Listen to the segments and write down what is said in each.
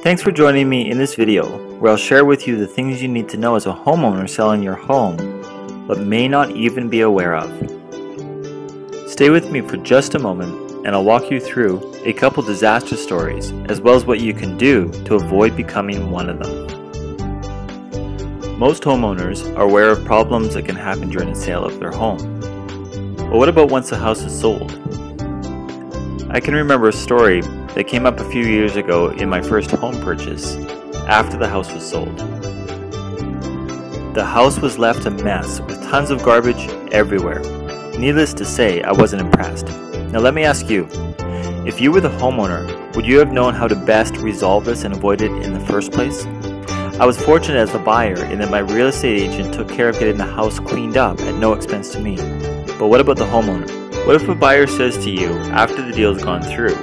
Thanks for joining me in this video, where I'll share with you the things you need to know as a homeowner selling your home, but may not even be aware of. Stay with me for just a moment, and I'll walk you through a couple disaster stories, as well as what you can do to avoid becoming one of them. Most homeowners are aware of problems that can happen during the sale of their home. But what about once the house is sold? I can remember a story that came up a few years ago in my first home purchase, after the house was sold. The house was left a mess with tons of garbage everywhere. Needless to say, I wasn't impressed. Now let me ask you, if you were the homeowner, would you have known how to best resolve this and avoid it in the first place? I was fortunate as the buyer in that my real estate agent took care of getting the house cleaned up at no expense to me. But what about the homeowner? What if a buyer says to you, after the deal has gone through,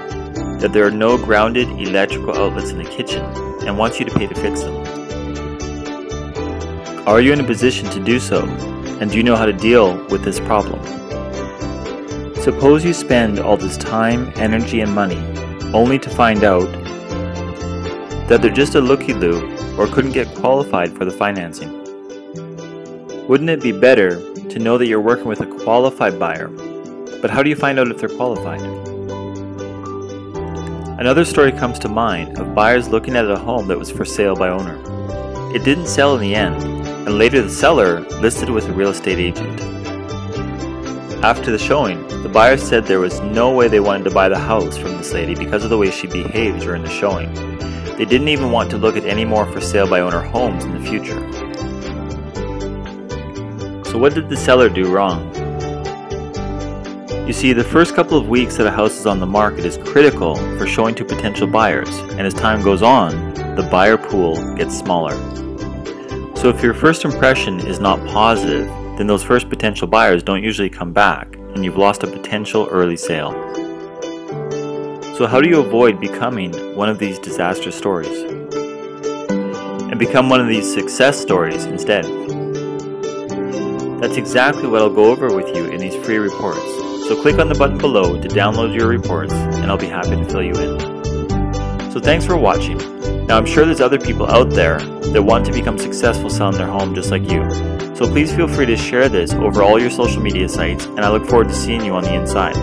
that there are no grounded electrical outlets in the kitchen and wants you to pay to fix them? Are you in a position to do so, and do you know how to deal with this problem? Suppose you spend all this time, energy, and money only to find out that they're just a looky-loo or couldn't get qualified for the financing. Wouldn't it be better to know that you're working with a qualified buyer? But how do you find out if they're qualified? Another story comes to mind of buyers looking at a home that was for sale by owner. It didn't sell in the end, and later the seller listed it with a real estate agent. After the showing, the buyer said there was no way they wanted to buy the house from this lady because of the way she behaved during the showing. They didn't even want to look at any more for sale by owner homes in the future. So what did the seller do wrong? You see, the first couple of weeks that a house is on the market is critical for showing to potential buyers, and as time goes on, the buyer pool gets smaller. So if your first impression is not positive, then those first potential buyers don't usually come back, and you've lost a potential early sale. So how do you avoid becoming one of these disaster stories and become one of these success stories instead? That's exactly what I'll go over with you in these free reports. So click on the button below to download your reports, and I'll be happy to fill you in. So thanks for watching. Now I'm sure there's other people out there that want to become successful selling their home just like you. So please feel free to share this over all your social media sites, and I look forward to seeing you on the inside.